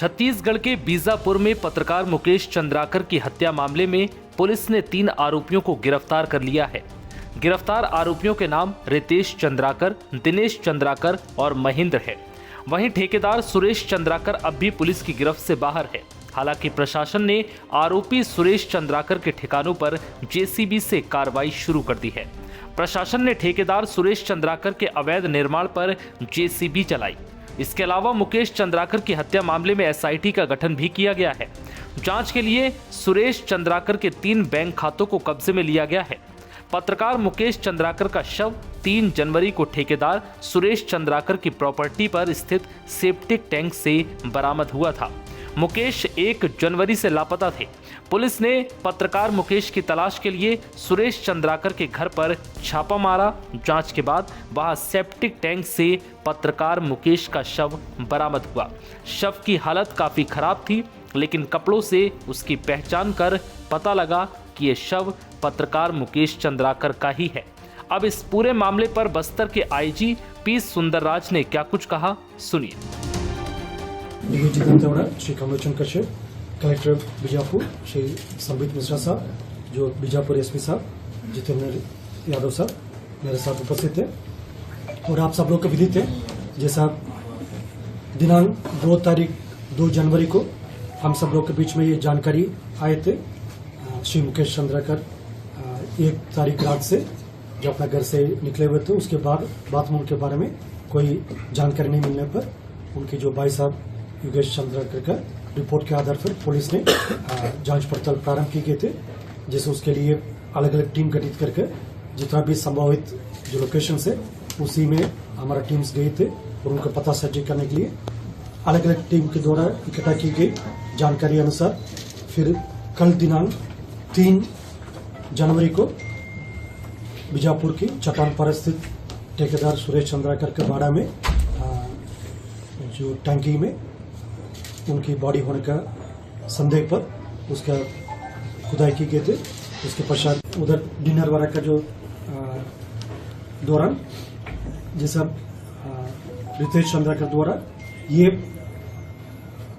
छत्तीसगढ़ के बीजापुर में पत्रकार मुकेश चंद्राकर की हत्या मामले में पुलिस ने 3 आरोपियों को गिरफ्तार कर लिया है। गिरफ्तार आरोपियों के नाम रितेश चंद्राकर, दिनेश चंद्राकर और महेंद्र है। वहीं ठेकेदार सुरेश चंद्राकर अब भी पुलिस की गिरफ्त से बाहर है। हालांकि प्रशासन ने आरोपी सुरेश चंद्राकर के ठिकानों पर जेसीबी से कार्रवाई शुरू कर दी है। प्रशासन ने ठेकेदार सुरेश चंद्राकर के अवैध निर्माण पर जेसीबी चलाई। इसके अलावा मुकेश चंद्राकर की हत्या मामले में एसआईटी का गठन भी किया गया है। जांच के लिए सुरेश चंद्राकर के 3 बैंक खातों को कब्जे में लिया गया है। पत्रकार मुकेश चंद्राकर का शव 3 जनवरी को ठेकेदार सुरेश चंद्राकर की प्रॉपर्टी पर स्थित सेप्टिक टैंक से बरामद हुआ था। मुकेश 1 जनवरी से लापता थे। पुलिस ने पत्रकार मुकेश की तलाश के लिए सुरेश चंद्राकर के घर पर छापा मारा। जांच के बाद वहां सेप्टिक टैंक से पत्रकार मुकेश का शव बरामद हुआ। शव की हालत काफी खराब थी, लेकिन कपड़ों से उसकी पहचान कर पता लगा कि ये शव पत्रकार मुकेश चंद्राकर का ही है। अब इस पूरे मामले पर बस्तर के आईजी पी सुंदरराज ने क्या कुछ कहा, सुनिए। जितेंद्र श्री कमलोचन कश्यप, कलेक्टर बीजापुर, श्री संबित मिश्रा साहब, जो बीजापुर एसपी साहब, जितेंद्र यादव साहब मेरे साथ उपस्थित है और आप सब लोग को विदित है, जैसा दिनांक 2 जनवरी को हम सब लोग के बीच में ये जानकारी आए थे। श्री मुकेश चंद्राकर 1 तारीख रात से जो अपना घर से निकले हुए थे, उसके बाद में उनके बारे में कोई जानकारी नहीं मिलने पर उनके जो भाई साहब योगेश चंद्राकर का रिपोर्ट के आधार पर पुलिस ने जांच पड़ताल प्रारंभ की गई थे, जैसे उसके लिए अलग अलग टीम गठित करके जितना भी संभावित जो लोकेशन है उसी में हमारा टीम्स गए थे और उनका पता सर्च करने के लिए अलग अलग टीम के द्वारा इकट्ठा की गई जानकारी अनुसार फिर कल दिनांक 3 जनवरी को बीजापुर की चट्टानपारा स्थित ठेकेदार सुरेश चंद्राकर के बाड़ा में जो टंकी में उनकी बॉडी होने का संदेह पर उसका खुदाई की गई थी। उसके पश्चात उधर डिनर वाला का जो दौरान जैसा रितेश चंद्राकर द्वारा ये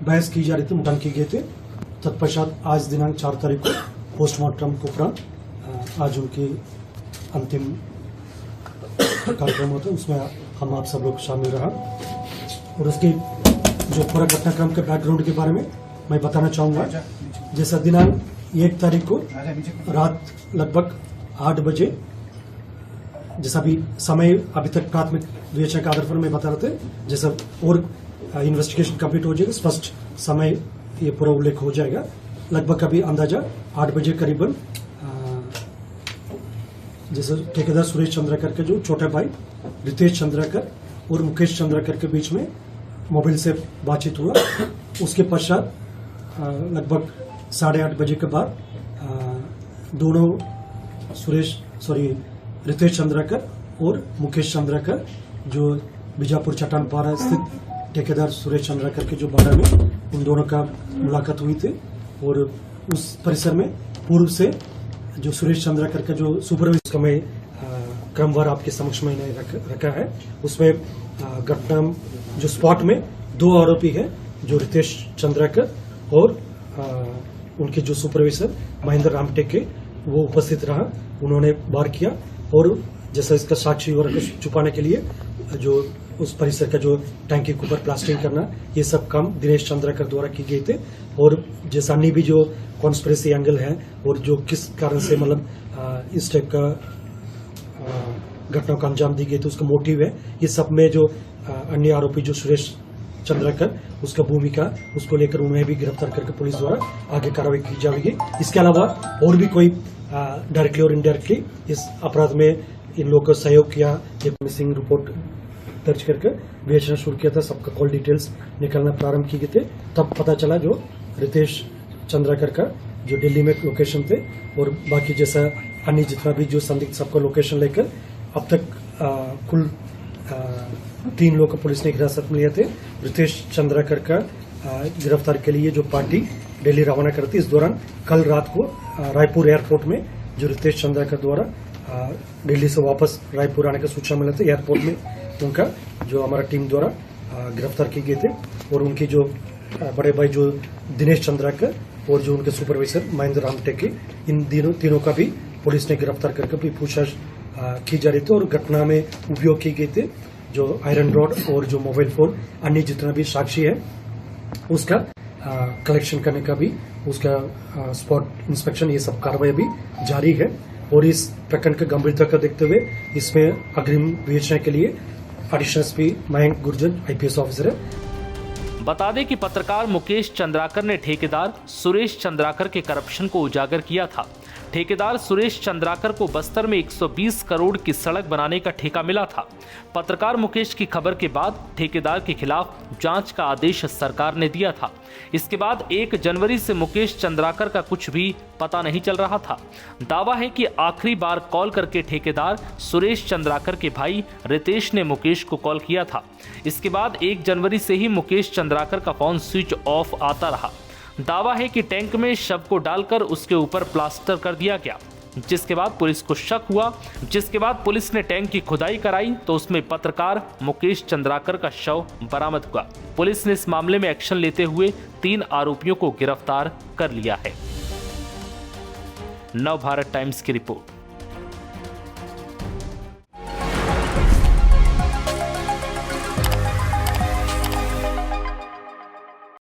बहस की जा रही थी, मुठभेड़ की गई थी। तत्पश्चात आज दिनांक 4 तारीख को पोस्टमार्टम के उपरांत आज उनकी अंतिम कार्यक्रम होता है, उसमें हम आप सब लोग शामिल रहा और उसकी जो पूरा घटनाक्रम के बैकग्राउंड के बारे में मैं बताना चाहूंगा। जैसा दिनांक 1 तारीख को रात लगभग 8 बजे, जैसा भी समय अभी तक प्राथमिक विवेचना के आधार पर मैं बता रहे थे, जैसा और इन्वेस्टिगेशन कंप्लीट हो जाएगा, स्पष्ट समय ये पूरा उल्लेख हो जाएगा। लगभग अभी अंदाजा 8 बजे करीबन जैसे ठेकेदार सुरेश चंद्राकर के जो छोटे भाई रितेश चंद्राकर और मुकेश चंद्राकर के बीच में मोबाइल से बातचीत हुआ। उसके पश्चात लगभग 8:30 बजे के बाद दोनों रितेश चंद्राकर और मुकेश चंद्राकर जो बीजापुर चट्टानपारा स्थित ठेकेदार सुरेश चंद्राकर के जो बाड़ा में उन दोनों का मुलाकात हुई थी और उस परिसर में पूर्व से जो सुरेश चंद्राकर का जो सुपरवाइजर का मैं क्रमवार आपके समक्ष मैंने रखा है, उसमें घटना जो स्पॉट में 2 आरोपी है, जो रितेश चंद्राकर और उनके जो सुपरवाइजर महेंद्र रामटेक के, वो उपस्थित रहा। उन्होंने वार किया और जैसा इसका साक्षी और छुपाने के लिए जो उस परिसर का जो टैंकी के ऊपर प्लास्टिंग करना, ये सब काम दिनेश चंद्राकर द्वारा की गई थे। और जैसा अन्य भी जो कॉन्स्पिरेसी एंगल है और जो किस कारण से मतलब इस टाइप का घटनाओं का अंजाम दी गई थी, उसका मोटिव है, ये सब में जो अन्य आरोपी जो सुरेश चंद्राकर उसका भूमिका, उसको लेकर उन्हें भी गिरफ्तार करके पुलिस द्वारा आगे कार्रवाई की जाएगी। इसके अलावा और भी कोई डायरेक्टली और इनडायरेक्टली इस अपराध में इन लोगों को सहयोग किया, एक मिसिंग रिपोर्ट दर्ज करके विवेचना शुरू किया था, सबका कॉल डिटेल्स निकलना प्रारंभ की गए थे। तब पता चला जो रितेश चंद्राकर का जो दिल्ली में लोकेशन थे और बाकी जैसा अन्य जितना भी जो संदिग्ध सबका लोकेशन लेकर अब तक कुल 3 लोग को पुलिस ने हिरासत में लिए थे। रितेश चंद्राकर का गिरफ्तार के लिए जो पार्टी दिल्ली रवाना करती, इस दौरान कल रात को रायपुर एयरपोर्ट में जो रितेश चंद्राकर द्वारा दिल्ली से वापस रायपुर आने का सूचना मिला था, एयरपोर्ट में उनका जो हमारा टीम द्वारा गिरफ्तार किए गए थे और उनकी जो बड़े भाई जो दिनेश चंद्राकर और जो उनके सुपरवाइजर महेंद्र राम टेके, इन तीनों का भी पुलिस ने गिरफ्तार करके भी पूछताछ की जा रही थी और घटना में उपयोग की गई थी जो आयरन रॉड और जो मोबाइल फोन अन्य जितना भी साक्षी है उसका कलेक्शन करने का भी, उसका स्पॉट इंस्पेक्शन, ये सब कार्रवाई भी जारी है। और इस प्रकरण की गंभीरता को देखते हुए इसमें अग्रिम विवेचना के लिए additional SP Mayank Gurjar IPS officer है। बता दें कि पत्रकार मुकेश चंद्राकर ने ठेकेदार सुरेश चंद्राकर के करप्शन को उजागर किया था। ठेकेदार सुरेश चंद्राकर को बस्तर में 120 करोड़ की सड़क बनाने का ठेका मिला था। पत्रकार मुकेश की खबर के बाद ठेकेदार के खिलाफ जांच का आदेश सरकार ने दिया था। इसके बाद 1 जनवरी से मुकेश चंद्राकर का कुछ भी पता नहीं चल रहा था। दावा है कि आखिरी बार कॉल करके ठेकेदार सुरेश चंद्राकर के भाई रितेश ने मुकेश को कॉल किया था। इसके बाद 1 जनवरी से ही मुकेश चंद्राकर का फोन स्विच ऑफ आता रहा। दावा है कि टैंक में शव को डालकर उसके ऊपर प्लास्टर कर दिया गया, जिसके बाद पुलिस को शक हुआ। जिसके बाद पुलिस ने टैंक की खुदाई कराई तो उसमें पत्रकार मुकेश चंद्राकर का शव बरामद हुआ। पुलिस ने इस मामले में एक्शन लेते हुए 3 आरोपियों को गिरफ्तार कर लिया है। नव भारत टाइम्स की रिपोर्ट।